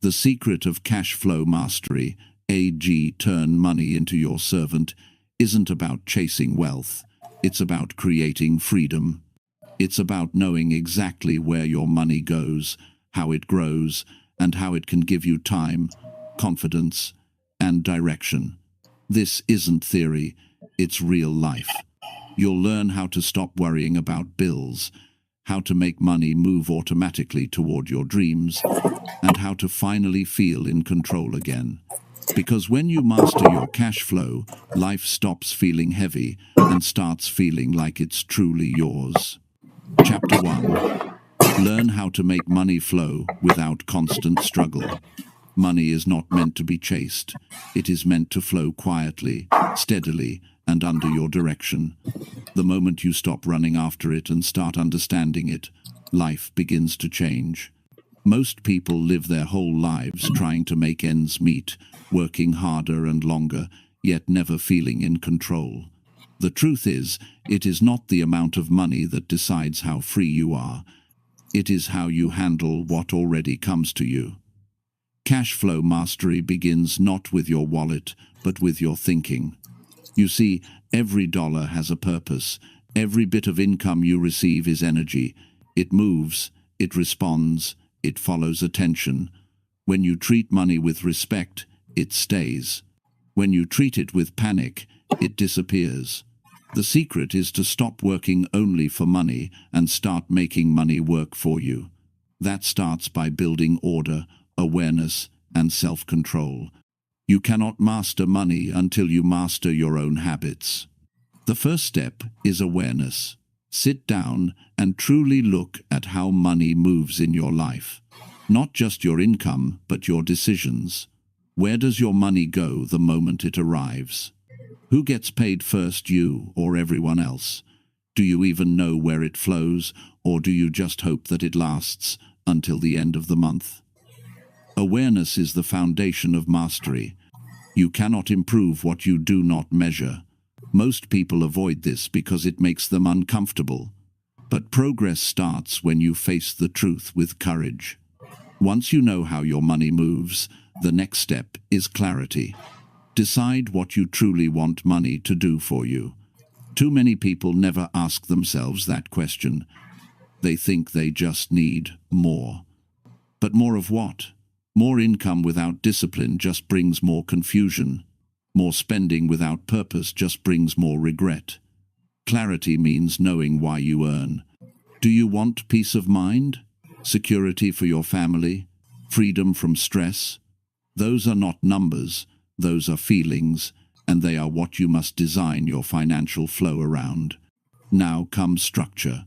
The secret of cash flow mastery, AG turn money into your servant, isn't about chasing wealth. It's about creating freedom. It's about knowing exactly where your money goes, how it grows, and how it can give you time, confidence, and direction. This isn't theory, it's real life. You'll learn how to stop worrying about bills, how to make money move automatically toward your dreams, and how to finally feel in control again. Because when you master your cash flow, life stops feeling heavy and starts feeling like it's truly yours. Chapter 1. Learn how to make money flow without constant struggle. Money is not meant to be chased. It is meant to flow quietly, steadily, and under your direction. The moment you stop running after it and start understanding it, life begins to change. Most people live their whole lives trying to make ends meet, working harder and longer, yet never feeling in control. The truth is, it is not the amount of money that decides how free you are. It is how you handle what already comes to you. Cash flow mastery begins not with your wallet, but with your thinking. You see, every dollar has a purpose. Every bit of income you receive is energy. It moves, it responds, it follows attention. When you treat money with respect, it stays. When you treat it with panic, it disappears. The secret is to stop working only for money and start making money work for you. That starts by building order, awareness, and self-control. You cannot master money until you master your own habits. The first step is awareness. Sit down and truly look at how money moves in your life. Not just your income, but your decisions. Where does your money go the moment it arrives? Who gets paid first, you or everyone else? Do you even know where it flows, or do you just hope that it lasts until the end of the month? Awareness is the foundation of mastery. You cannot improve what you do not measure. Most people avoid this because it makes them uncomfortable. But progress starts when you face the truth with courage. Once you know how your money moves, the next step is clarity. Decide what you truly want money to do for you. Too many people never ask themselves that question. They think they just need more. But more of what? More income without discipline just brings more confusion. More spending without purpose just brings more regret. Clarity means knowing why you earn. Do you want peace of mind? Security for your family? Freedom from stress? Those are not numbers, those are feelings, and they are what you must design your financial flow around. Now comes structure.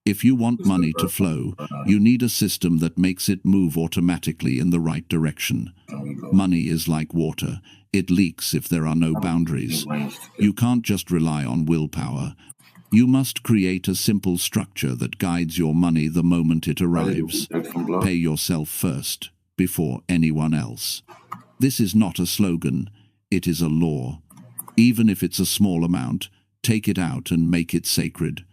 If you want money to flow, you need a system that makes it move automatically in the right direction. Money is like water. It leaks if there are no boundaries. You can't just rely on willpower. You must create a simple structure that guides your money the moment it arrives. Pay yourself first, before anyone else. This is not a slogan, it is a law. Even if it's a small amount, take it out and make it sacred.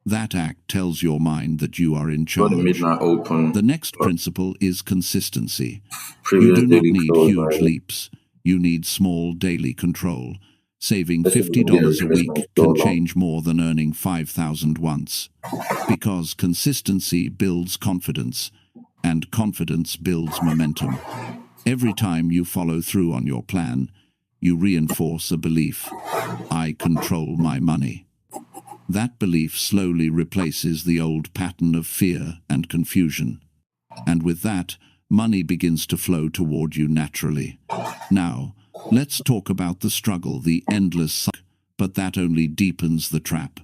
That act tells your mind that you are in charge. The next principle is consistency. You do not need huge leaps. You need small daily control. Saving $50 a week can change more than earning $5,000 once. Because consistency builds confidence, and confidence builds momentum. Every time you follow through on your plan, you reinforce a belief: I control my money. That belief slowly replaces the old pattern of fear and confusion. And with that, money begins to flow toward you naturally. Now, let's talk about the struggle, the endless cycle, but that only deepens the trap.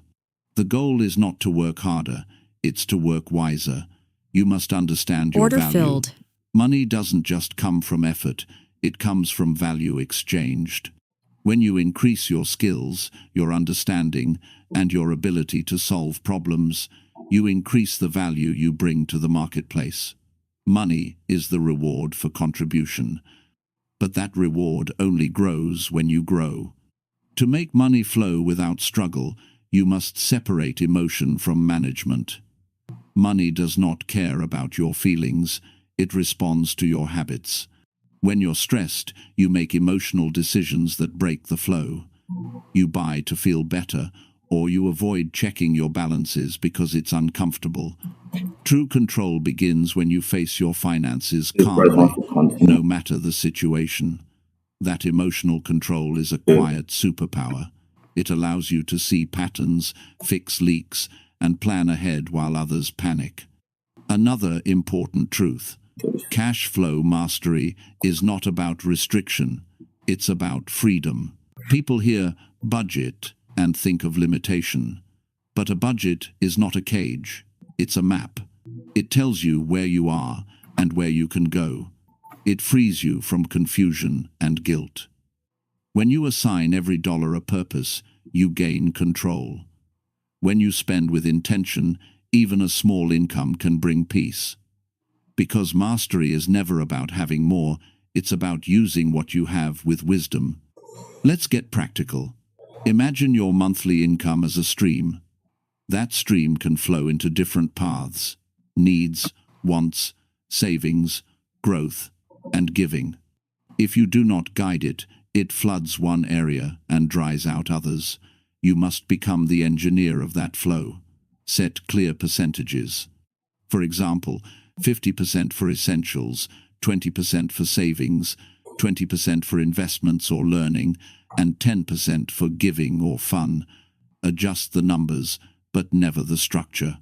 The goal is not to work harder, it's to work wiser. You must understand your value. Order filled. Money doesn't just come from effort, it comes from value exchanged. When you increase your skills, your understanding, and your ability to solve problems, you increase the value you bring to the marketplace. Money is the reward for contribution, but that reward only grows when you grow. To make money flow without struggle, you must separate emotion from management. Money does not care about your feelings, it responds to your habits. When you're stressed, you make emotional decisions that break the flow. You buy to feel better, or you avoid checking your balances because it's uncomfortable. True control begins when you face your finances calmly, no matter the situation. That emotional control is a quiet superpower. It allows you to see patterns, fix leaks, and plan ahead while others panic. Another important truth: cash flow mastery is not about restriction, it's about freedom. People hear budget and think of limitation. But a budget is not a cage, it's a map. It tells you where you are and where you can go. It frees you from confusion and guilt. When you assign every dollar a purpose, you gain control. When you spend with intention, even a small income can bring peace. Because mastery is never about having more, it's about using what you have with wisdom. Let's get practical. Imagine your monthly income as a stream. That stream can flow into different paths: needs, wants, savings, growth, and giving. If you do not guide it, it floods one area and dries out others. You must become the engineer of that flow. Set clear percentages. For example, 50% for essentials, 20% for savings, 20% for investments or learning, and 10% for giving or fun. Adjust the numbers, but never the structure.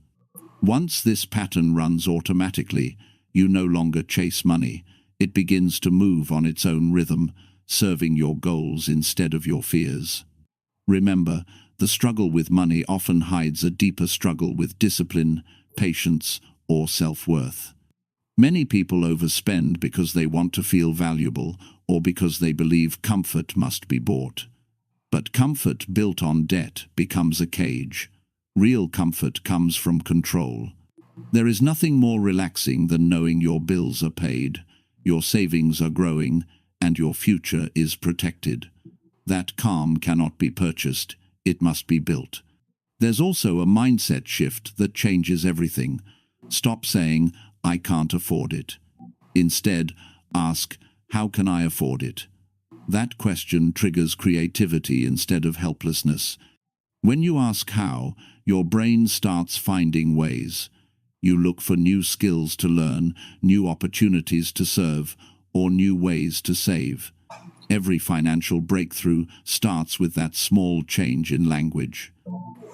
Once this pattern runs automatically, you no longer chase money. It begins to move on its own rhythm, serving your goals instead of your fears. Remember, the struggle with money often hides a deeper struggle with discipline, patience, or self-worth. Many people overspend because they want to feel valuable or because they believe comfort must be bought. But comfort built on debt becomes a cage. Real comfort comes from control. There is nothing more relaxing than knowing your bills are paid, your savings are growing, and your future is protected. That calm cannot be purchased, it must be built. There's also a mindset shift that changes everything. Stop saying, "I can't afford it." Instead, ask, "How can I afford it?" That question triggers creativity instead of helplessness. When you ask how, your brain starts finding ways. You look for new skills to learn, new opportunities to serve, or new ways to save. Every financial breakthrough starts with that small change in language.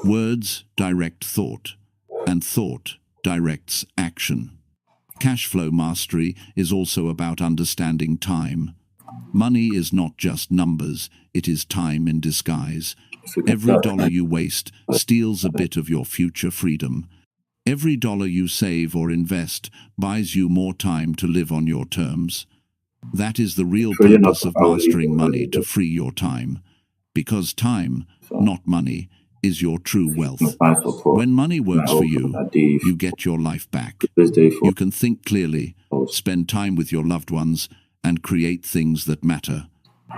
Words direct thought, and thought directs action. Cash flow mastery is also about understanding time. Money is not just numbers, it is time in disguise. Every dollar you waste steals a bit of your future freedom. Every dollar you save or invest buys you more time to live on your terms. That is the real purpose of mastering money, to free your time. Because time, not money, is your true wealth. When money works for you, you get your life back. You can think clearly, spend time with your loved ones, and create things that matter.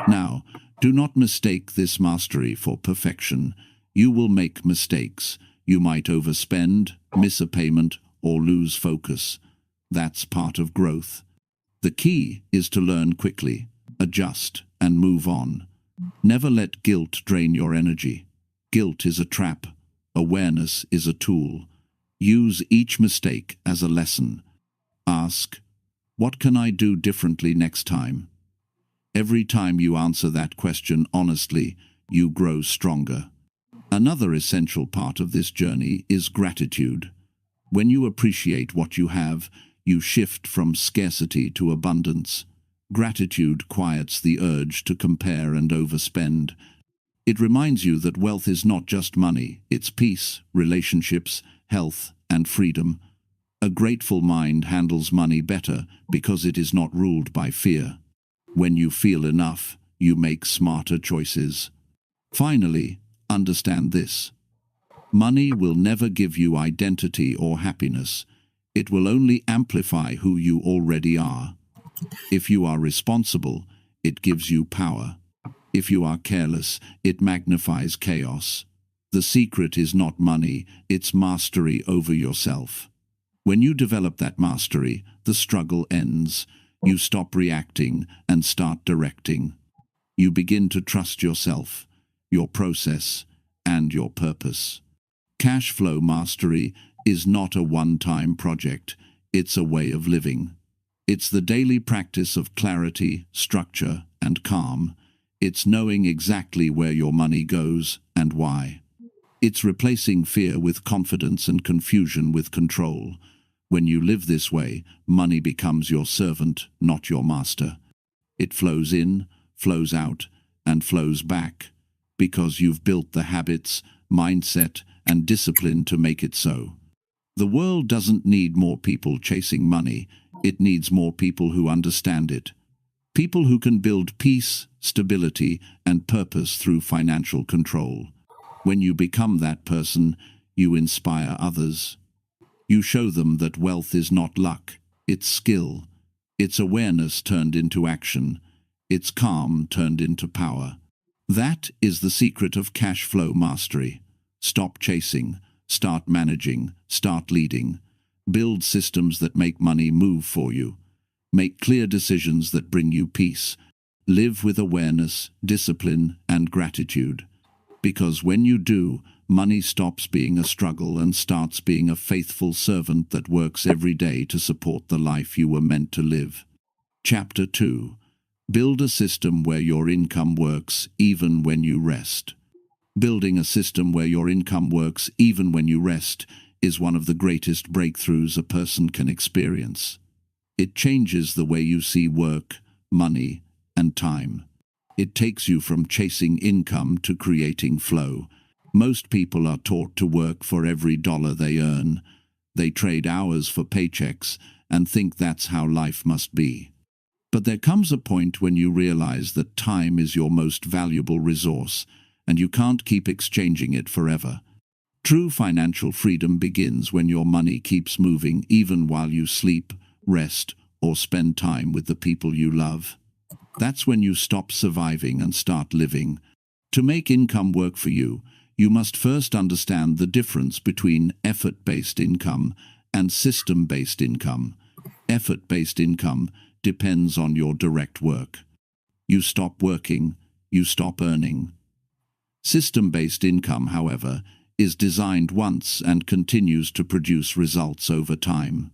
Now, do not mistake this mastery for perfection. You will make mistakes. You might overspend, miss a payment, or lose focus. That's part of growth. The key is to learn quickly, adjust, and move on. Never let guilt drain your energy. Guilt is a trap. Awareness is a tool. Use each mistake as a lesson. Ask, "What can I do differently next time?" Every time you answer that question honestly, you grow stronger. Another essential part of this journey is gratitude. When you appreciate what you have, you shift from scarcity to abundance. Gratitude quiets the urge to compare and overspend. It reminds you that wealth is not just money, it's peace, relationships, health, and freedom. A grateful mind handles money better because it is not ruled by fear. When you feel enough, you make smarter choices. Finally, understand this. Money will never give you identity or happiness. It will only amplify who you already are. If you are responsible, it gives you power. If you are careless, it magnifies chaos. The secret is not money, it's mastery over yourself. When you develop that mastery, the struggle ends. You stop reacting and start directing. You begin to trust yourself, your process, and your purpose. Cash flow mastery is not a one-time project. It's a way of living. It's the daily practice of clarity, structure, and calm. It's knowing exactly where your money goes and why. It's replacing fear with confidence and confusion with control. When you live this way, money becomes your servant, not your master. It flows in, flows out, and flows back, because you've built the habits, mindset, and discipline to make it so. The world doesn't need more people chasing money. It needs more people who understand it. People who can build peace, stability, and purpose through financial control. When you become that person, you inspire others. You show them that wealth is not luck, it's skill. It's awareness turned into action. It's calm turned into power. That is the secret of cash flow mastery. Stop chasing, start managing, start leading. Build systems that make money move for you. Make clear decisions that bring you peace. Live with awareness, discipline, and gratitude. Because when you do, money stops being a struggle and starts being a faithful servant that works every day to support the life you were meant to live. Chapter 2. Build a system where your income works even when you rest. Building a system where your income works even when you rest is one of the greatest breakthroughs a person can experience. It changes the way you see work, money, and time. It takes you from chasing income to creating flow. Most people are taught to work for every dollar they earn. They trade hours for paychecks and think that's how life must be. But there comes a point when you realize that time is your most valuable resource, and you can't keep exchanging it forever. True financial freedom begins when your money keeps moving even while you sleep, rest, or spend time with the people you love. That's when you stop surviving and start living. To make income work for you, you must first understand the difference between effort-based income and system-based income. Effort-based income depends on your direct work. You stop working, you stop earning. System-based income, however, is designed once and continues to produce results over time.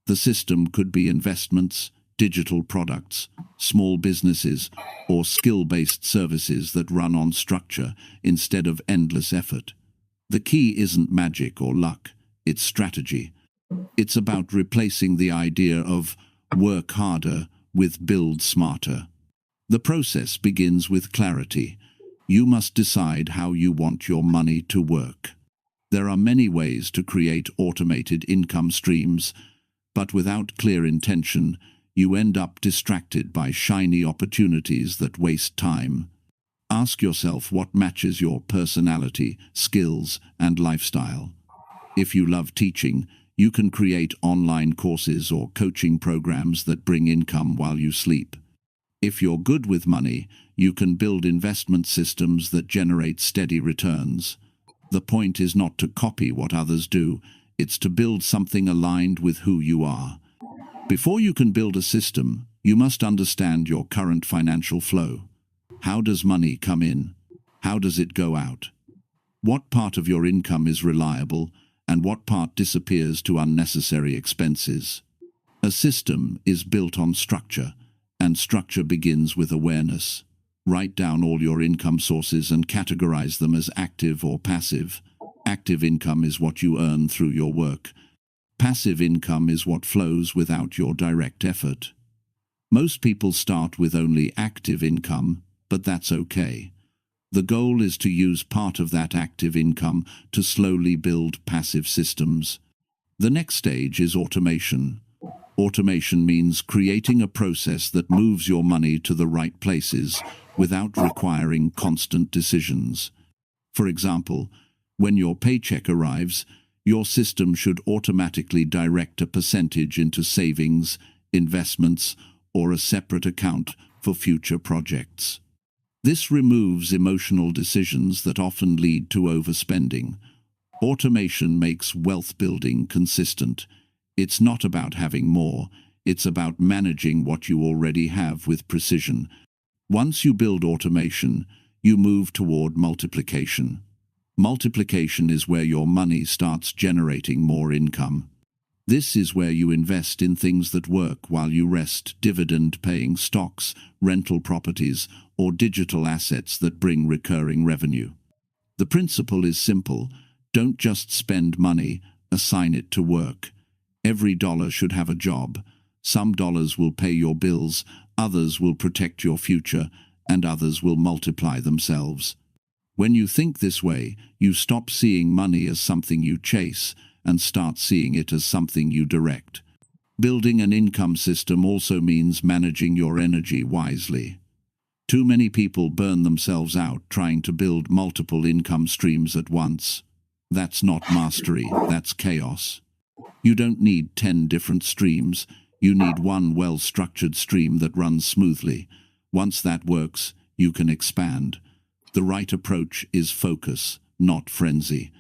The system could be investments, digital products, small businesses, or skill-based services that run on structure instead of endless effort. The key isn't magic or luck, it's strategy. It's about replacing the idea of work harder with build smarter. The process begins with clarity. You must decide how you want your money to work. There are many ways to create automated income streams, but without clear intention, you end up distracted by shiny opportunities that waste time. Ask yourself what matches your personality, skills, and lifestyle. If you love teaching, you can create online courses or coaching programs that bring income while you sleep. If you're good with money, you can build investment systems that generate steady returns. The point is not to copy what others do, it's to build something aligned with who you are. Before you can build a system, you must understand your current financial flow. How does money come in? How does it go out? What part of your income is reliable, and what part disappears to unnecessary expenses? A system is built on structure, and structure begins with awareness. Write down all your income sources and categorize them as active or passive. Active income is what you earn through your work. Passive income is what flows without your direct effort. Most people start with only active income, but that's okay. The goal is to use part of that active income to slowly build passive systems. The next stage is automation. Automation means creating a process that moves your money to the right places without requiring constant decisions. For example, when your paycheck arrives, your system should automatically direct a percentage into savings, investments, or a separate account for future projects. This removes emotional decisions that often lead to overspending. Automation makes wealth building consistent. It's not about having more, it's about managing what you already have with precision. Once you build automation, you move toward multiplication. Multiplication is where your money starts generating more income. This is where you invest in things that work while you rest, dividend-paying stocks, rental properties, or digital assets that bring recurring revenue. The principle is simple. Don't just spend money, assign it to work. Every dollar should have a job. Some dollars will pay your bills, others will protect your future, and others will multiply themselves. When you think this way, you stop seeing money as something you chase and start seeing it as something you direct. Building an income system also means managing your energy wisely. Too many people burn themselves out trying to build multiple income streams at once. That's not mastery, that's chaos. You don't need 10 different streams, you need one well-structured stream that runs smoothly. Once that works, you can expand. The right approach is focus, not frenzy.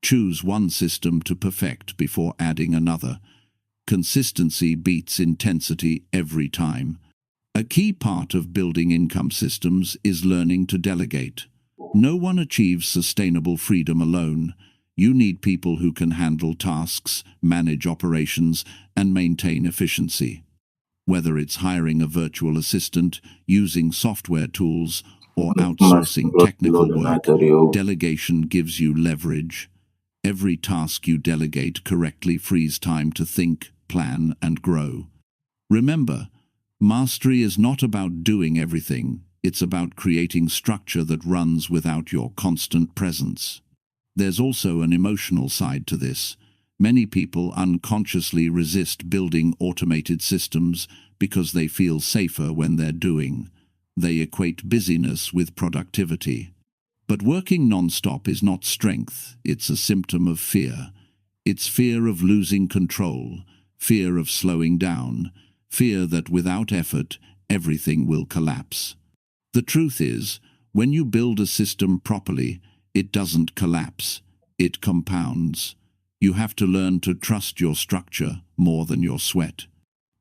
Choose one system to perfect before adding another. Consistency beats intensity every time. A key part of building income systems is learning to delegate. No one achieves sustainable freedom alone. You need people who can handle tasks, manage operations, and maintain efficiency. Whether it's hiring a virtual assistant, using software tools, or outsourcing technical work, delegation gives you leverage. Every task you delegate correctly frees time to think, plan, and grow. Remember, mastery is not about doing everything, it's about creating structure that runs without your constant presence. There's also an emotional side to this. Many people unconsciously resist building automated systems because they feel safer when they're doing. They equate busyness with productivity. But working non-stop is not strength, it's a symptom of fear. It's fear of losing control, fear of slowing down, fear that without effort, everything will collapse. The truth is, when you build a system properly, it doesn't collapse, it compounds. You have to learn to trust your structure more than your sweat.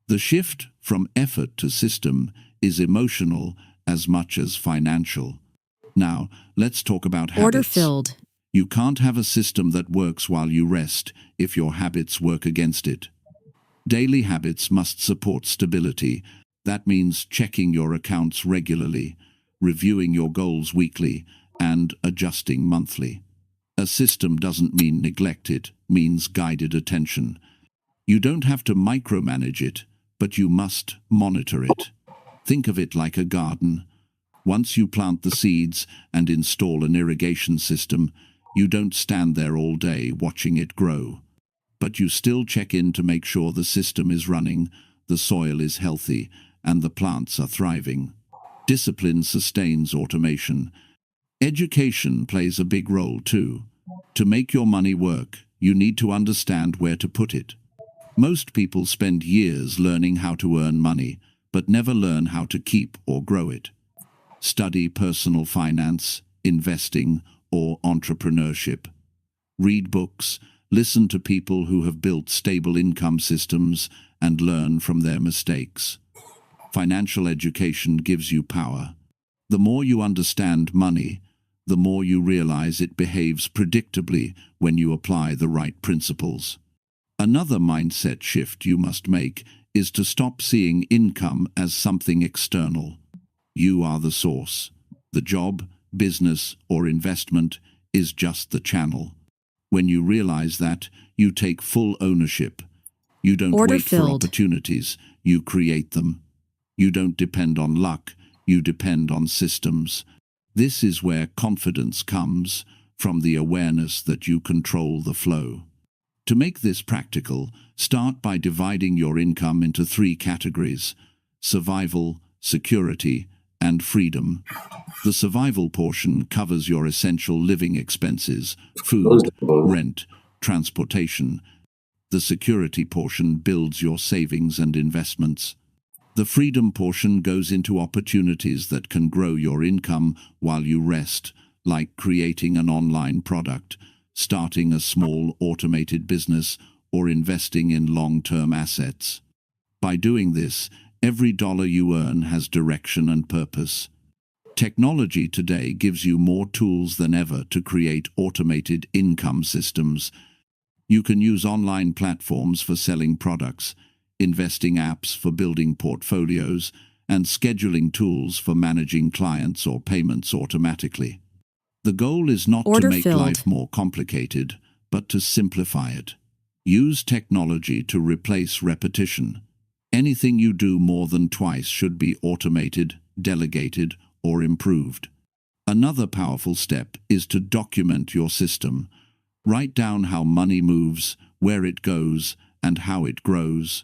The shift from effort to system is emotional as much as financial. Now, let's talk about habits. Order filled. You can't have a system that works while you rest if your habits work against it. Daily habits must support stability. That means checking your accounts regularly, reviewing your goals weekly, and adjusting monthly. A system doesn't mean neglect, it means guided attention. You don't have to micromanage it, but you must monitor it. Think of it like a garden. Once you plant the seeds and install an irrigation system, you don't stand there all day watching it grow. But you still check in to make sure the system is running, the soil is healthy, and the plants are thriving. Discipline sustains automation. Education plays a big role too. To make your money work, you need to understand where to put it. Most people spend years learning how to earn money, but never learn how to keep or grow it. Study personal finance, investing, or entrepreneurship. Read books, listen to people who have built stable income systems, and learn from their mistakes. Financial education gives you power. The more you understand money, the more you realize it behaves predictably when you apply the right principles. Another mindset shift you must make is to stop seeing income as something external. You are the source. The job, business, or investment is just the channel. When you realize that, you take full ownership. You don't wait for opportunities, you create them. You don't depend on luck, you depend on systems. This is where confidence comes, from the awareness that you control the flow. To make this practical, start by dividing your income into 3 categories: survival, security, and freedom. The survival portion covers your essential living expenses, food, rent, transportation. The security portion builds your savings and investments. The freedom portion goes into opportunities that can grow your income while you rest, like creating an online product, starting a small automated business, or investing in long-term assets. By doing this, every dollar you earn has direction and purpose. Technology today gives you more tools than ever to create automated income systems. You can use online platforms for selling products, investing apps for building portfolios, and scheduling tools for managing clients or payments automatically. The goal is not to make life more complicated, but to simplify it. Use technology to replace repetition. Anything you do more than twice should be automated, delegated, or improved. Another powerful step is to document your system. Write down how money moves, where it goes, and how it grows.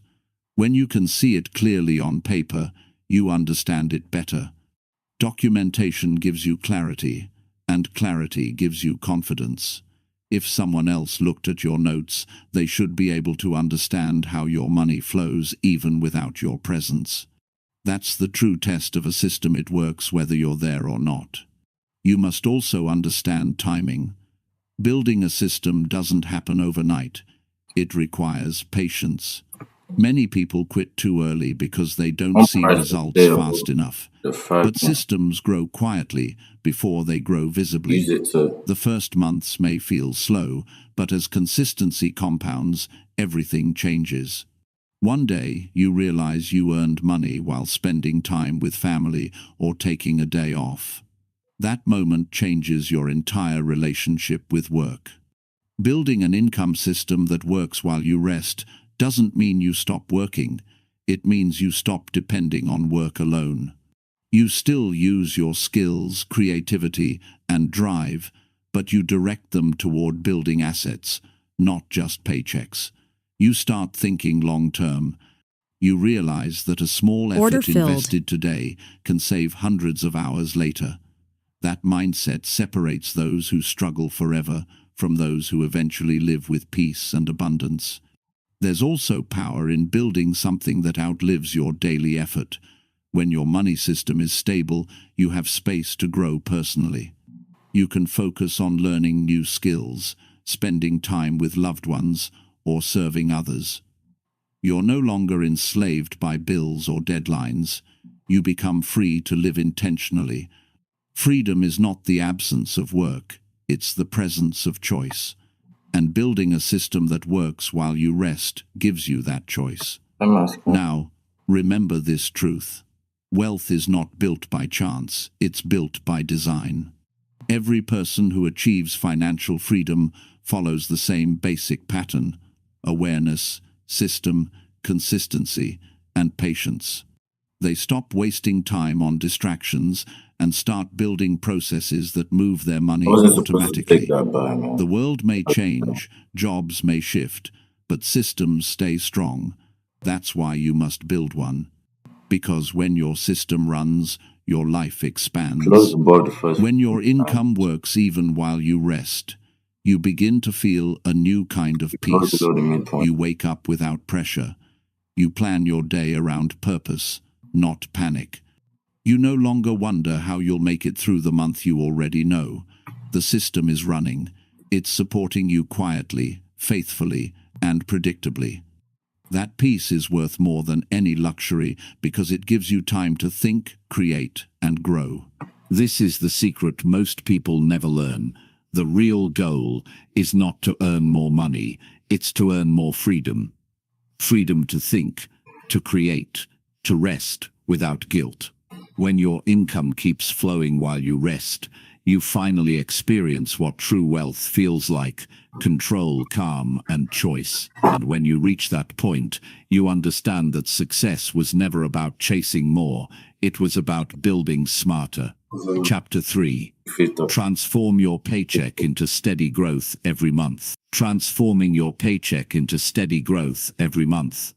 When you can see it clearly on paper, you understand it better. Documentation gives you clarity, and clarity gives you confidence. If someone else looked at your notes, they should be able to understand how your money flows even without your presence. That's the true test of a system. It works whether you're there or not. You must also understand timing. Building a system doesn't happen overnight. It requires patience. Many people quit too early because they don't see results fast enough. But systems grow quietly before they grow visibly. The first months may feel slow, but as consistency compounds, everything changes. One day, you realize you earned money while spending time with family or taking a day off. That moment changes your entire relationship with work. Building an income system that works while you rest doesn't mean you stop working. It means you stop depending on work alone. You still use your skills, creativity, and drive, but you direct them toward building assets, not just paychecks. You start thinking long-term. You realize that a small effort invested today can save hundreds of hours later. That mindset separates those who struggle forever from those who eventually live with peace and abundance. There's also power in building something that outlives your daily effort. When your money system is stable, you have space to grow personally. You can focus on learning new skills, spending time with loved ones, or serving others. You're no longer enslaved by bills or deadlines. You become free to live intentionally. Freedom is not the absence of work, it's the presence of choice. And building a system that works while you rest gives you that choice. Now, remember this truth. Wealth is not built by chance, it's built by design. Every person who achieves financial freedom follows the same basic pattern: awareness, system, consistency, and patience. They stop wasting time on distractions and start building processes that move their money automatically. The world may change, jobs may shift, but systems stay strong. That's why you must build one. Because when your system runs, your life expands. When your income works even while you rest, you begin to feel a new kind of peace. You wake up without pressure. You plan your day around purpose, not panic. You no longer wonder how you'll make it through the month. You already know. The system is running. It's supporting you quietly, faithfully, and predictably. That peace is worth more than any luxury because it gives you time to think, create, and grow. This is the secret most people never learn. The real goal is not to earn more money, it's to earn more freedom. Freedom to think, to create, to rest without guilt. When your income keeps flowing while you rest, you finally experience what true wealth feels like: control, calm, and choice. And when you reach that point, you understand that success was never about chasing more, it was about building smarter. Chapter 3. Transform your paycheck into steady growth every month. Transforming your paycheck into steady growth every month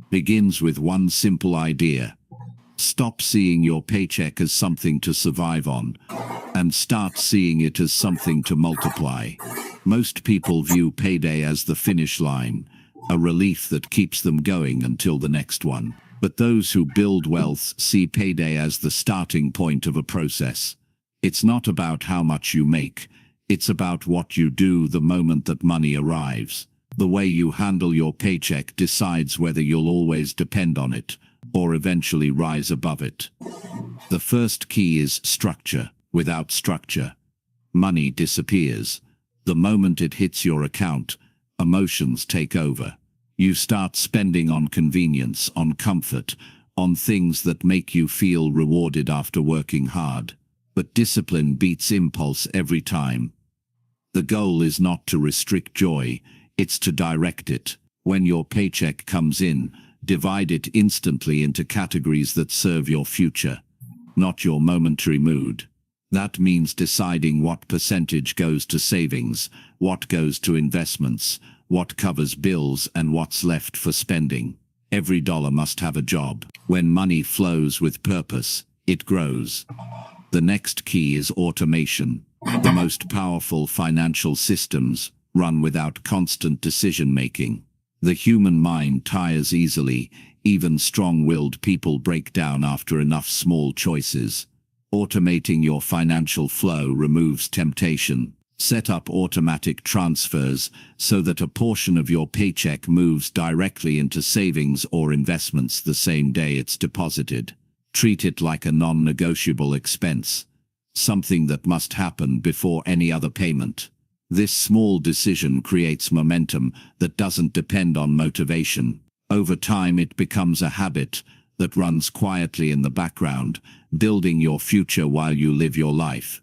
begins with one simple idea. Stop seeing your paycheck as something to survive on, and start seeing it as something to multiply. Most people view payday as the finish line, a relief that keeps them going until the next one. But those who build wealth see payday as the starting point of a process. It's not about how much you make, it's about what you do the moment that money arrives. The way you handle your paycheck decides whether you'll always depend on it, or eventually rise above it. The first key is structure. Without structure, money disappears. The moment it hits your account, emotions take over. You start spending on convenience, on comfort, on things that make you feel rewarded after working hard. But discipline beats impulse every time. The goal is not to restrict joy, it's to direct it. When your paycheck comes in, divide it instantly into categories that serve your future, not your momentary mood. That means deciding what percentage goes to savings, what goes to investments, what covers bills, and what's left for spending. Every dollar must have a job. When money flows with purpose, it grows. The next key is automation. The most powerful financial systems run without constant decision-making. The human mind tires easily. Even strong-willed people break down after enough small choices. Automating your financial flow removes temptation. Set up automatic transfers so that a portion of your paycheck moves directly into savings or investments the same day it's deposited. Treat it like a non-negotiable expense, something that must happen before any other payment. This small decision creates momentum that doesn't depend on motivation. Over time, it becomes a habit that runs quietly in the background, building your future while you live your life.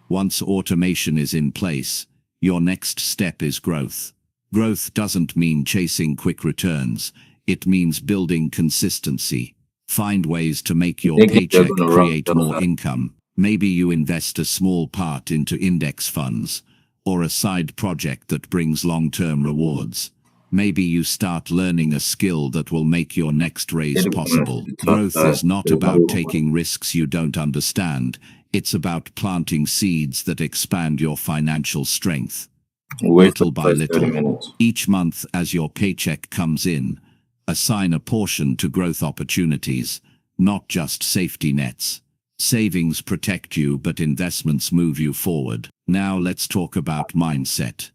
Once automation is in place, your next step is growth. Growth doesn't mean chasing quick returns. It means building consistency. Find ways to make your paycheck create more income. Maybe you invest a small part into index funds, or a side project that brings long-term rewards. Maybe you start learning a skill that will make your next raise possible. Growth is not about taking risks you don't understand. It's about planting seeds that expand your financial strength. Little by little, each month as your paycheck comes in, assign a portion to growth opportunities, not just safety nets. Savings protect you, but investments move you forward. Now let's talk about mindset.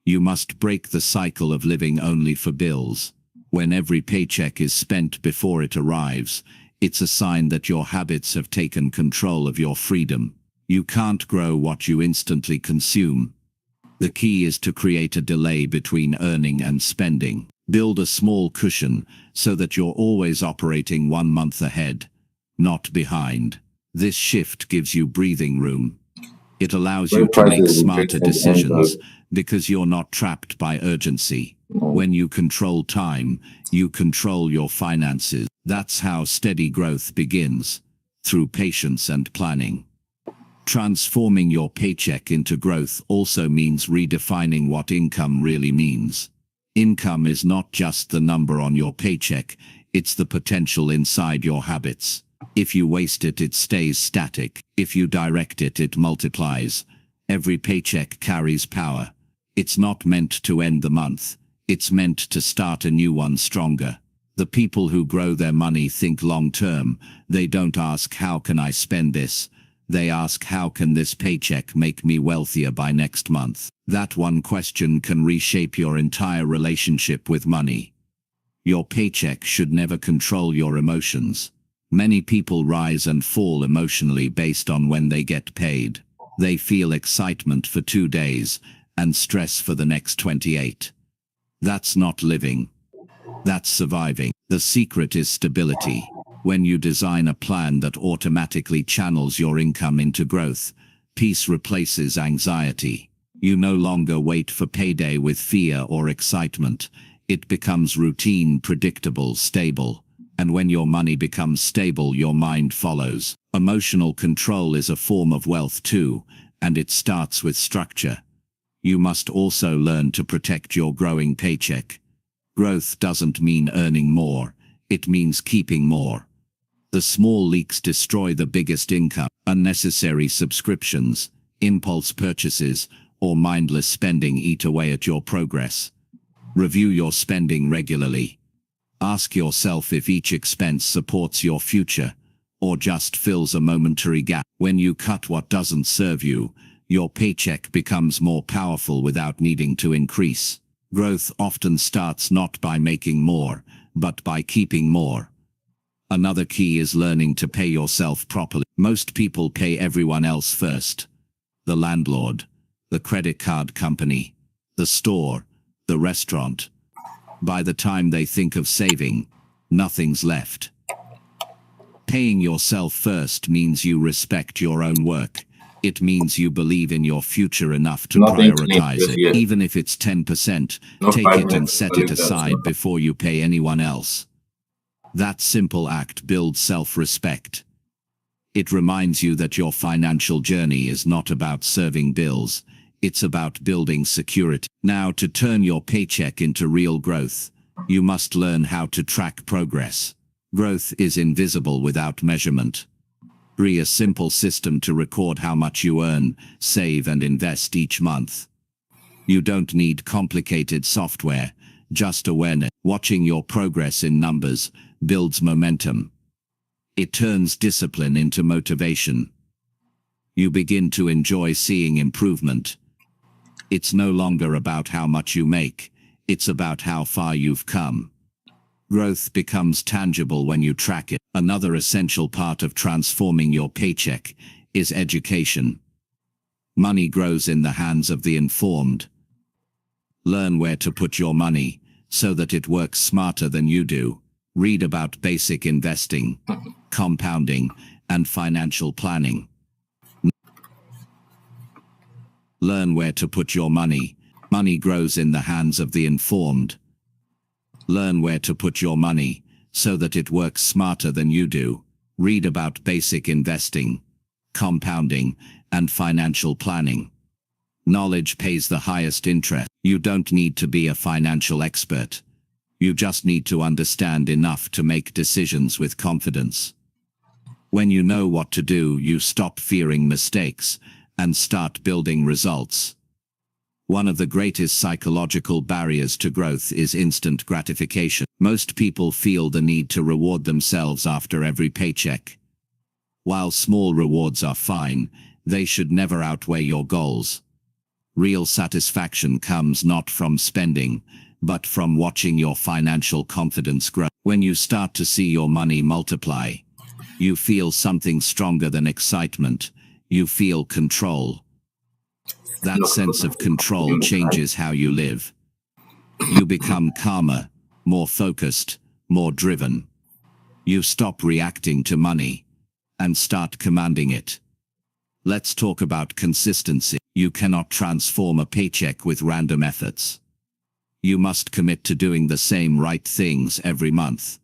You must break the cycle of living only for bills. When every paycheck is spent before it arrives, it's a sign that your habits have taken control of your freedom. You can't grow what you instantly consume. The key is to create a delay between earning and spending. Build a small cushion so that you're always operating 1 month ahead, not behind. This shift gives you breathing room. It allows you to make smarter decisions because you're not trapped by urgency. When you control time, you control your finances. That's how steady growth begins, through patience and planning. Transforming your paycheck into growth also means redefining what income really means. Income is not just the number on your paycheck, it's the potential inside your habits. If you waste it, it stays static. If you direct it, it multiplies. Every paycheck carries power. It's not meant to end the month. It's meant to start a new one stronger. The people who grow their money think long-term. They don't ask, how can I spend this? They ask, how can this paycheck make me wealthier by next month? That one question can reshape your entire relationship with money. Your paycheck should never control your emotions. Many people rise and fall emotionally based on when they get paid. They feel excitement for 2 days and stress for the next 28. That's not living. That's surviving. The secret is stability. When you design a plan that automatically channels your income into growth, peace replaces anxiety. You no longer wait for payday with fear or excitement. It becomes routine, predictable, stable. And when your money becomes stable, your mind follows. Emotional control is a form of wealth too, and it starts with structure. You must also learn to protect your growing paycheck. Growth doesn't mean earning more, it means keeping more. The small leaks destroy the biggest income. Unnecessary subscriptions, impulse purchases, or mindless spending eat away at your progress. Review your spending regularly. Ask yourself if each expense supports your future, or just fills a momentary gap. When you cut what doesn't serve you, your paycheck becomes more powerful without needing to increase. Growth often starts not by making more, but by keeping more. Another key is learning to pay yourself properly. Most people pay everyone else first. The landlord, the credit card company, the store, the restaurant. By the time they think of saving, nothing's left. Paying yourself first means you respect your own work. It means you believe in your future enough to prioritize it. Even if it's 10%, take it and set it aside before you pay anyone else. That simple act builds self-respect. It reminds you that your financial journey is not about serving bills, it's about building security. Now, to turn your paycheck into real growth, you must learn how to track progress. Growth is invisible without measurement. Create a simple system to record how much you earn, save and invest each month. You don't need complicated software, just awareness. Watching your progress in numbers builds momentum. It turns discipline into motivation. You begin to enjoy seeing improvement. It's no longer about how much you make, it's about how far you've come. Growth becomes tangible when you track it. Another essential part of transforming your paycheck is education. Money grows in the hands of the informed. Learn where to put your money so that it works smarter than you do. Read about basic investing, compounding, and financial planning. Learn where to put your money. Money grows in the hands of the informed. Learn where to put your money so that it works smarter than you do. Read about basic investing, compounding, and financial planning. Knowledge pays the highest interest. You don't need to be a financial expert. You just need to understand enough to make decisions with confidence. When you know what to do, you stop fearing mistakes and start building results. One of the greatest psychological barriers to growth is instant gratification. Most people feel the need to reward themselves after every paycheck. While small rewards are fine, they should never outweigh your goals. Real satisfaction comes not from spending, but from watching your financial confidence grow. When you start to see your money multiply, you feel something stronger than excitement. You feel control. That sense of control changes how you live. You become calmer, more focused, more driven. You stop reacting to money and start commanding it. Let's talk about consistency. You cannot transform a paycheck with random efforts. You must commit to doing the same right things every month.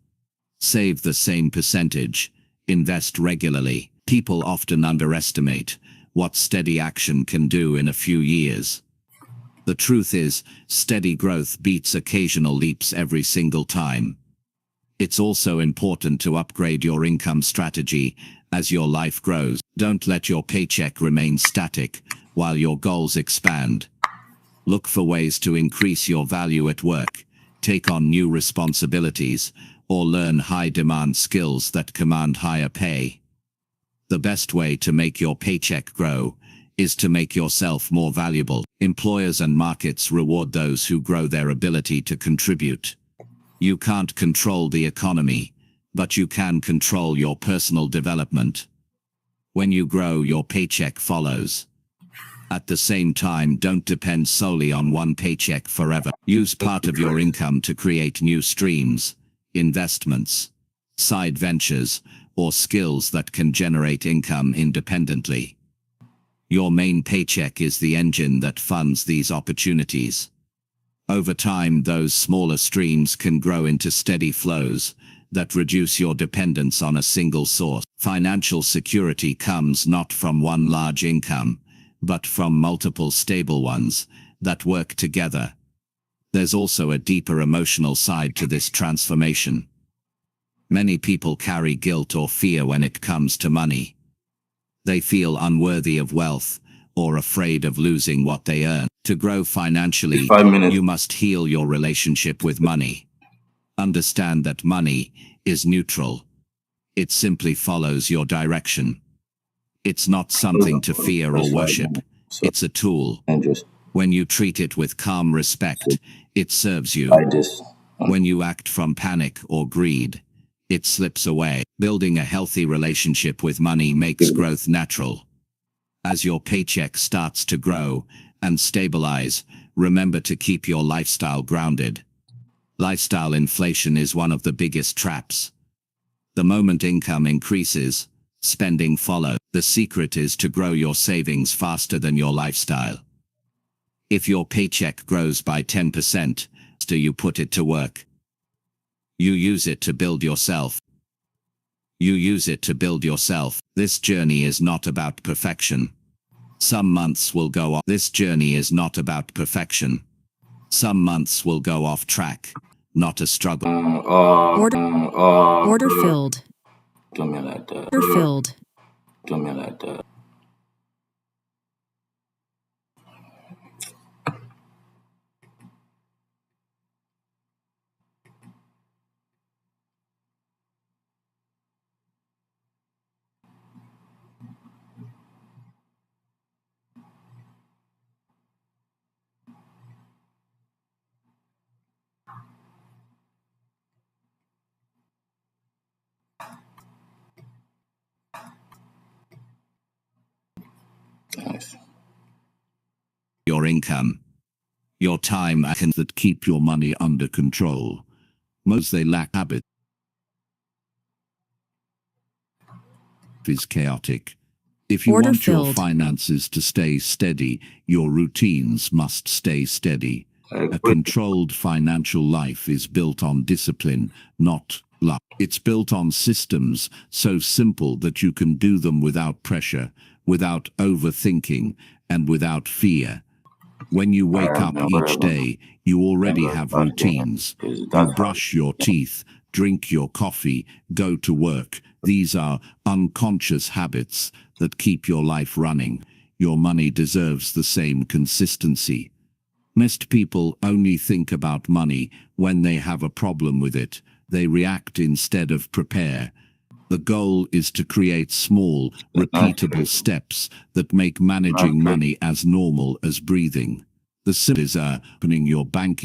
Save the same percentage. Invest regularly. People often underestimate what steady action can do in a few years. The truth is, steady growth beats occasional leaps every single time. It's also important to upgrade your income strategy as your life grows. Don't let your paycheck remain static while your goals expand. Look for ways to increase your value at work, take on new responsibilities, or learn high-demand skills that command higher pay. The best way to make your paycheck grow is to make yourself more valuable. Employers and markets reward those who grow their ability to contribute. You can't control the economy, but you can control your personal development. When you grow, your paycheck follows. At the same time, don't depend solely on one paycheck forever. Use part of your income to create new streams, investments, side ventures, or skills that can generate income independently. Your main paycheck is the engine that funds these opportunities. Over time, those smaller streams can grow into steady flows that reduce your dependence on a single source. Financial security comes not from one large income, but from multiple stable ones that work together. There's also a deeper emotional side to this transformation. Many people carry guilt or fear when it comes to money. They feel unworthy of wealth or afraid of losing what they earn. To grow financially, you must heal your relationship with money. Understand that money is neutral. It simply follows your direction. It's not something to fear or worship. It's a tool. When you treat it with calm respect, it serves you. Like this. When you act from panic or greed, it slips away. Building a healthy relationship with money makes growth natural. As your paycheck starts to grow and stabilize, remember to keep your lifestyle grounded. Lifestyle inflation is one of the biggest traps. The moment income increases, spending follows. The secret is to grow your savings faster than your lifestyle. If your paycheck grows by 10%, do you put it to work? You use it to build yourself. You use it to build yourself. This journey is not about perfection. Some months will go off. This journey is not about perfection. Some months will go off track, not a struggle. Order filled. Do me like that. Order filled. Do me like that. Nice. Your income, your time that keep your money under control. Most they lack habit. Is chaotic. If you Order want your filled. finances to stay steady, your routines must stay steady. A controlled financial life is built on discipline, not luck. It's built on systems so simple that you can do them without pressure, without overthinking, and without fear. When you wake up each day, you already have routines. You brush your teeth, drink your coffee, go to work. These are unconscious habits that keep your life running. Your money deserves the same consistency. Most people only think about money when they have a problem with it. They react instead of prepare. The goal is to create small, repeatable steps that make managing money as normal as breathing. The simple is opening your bank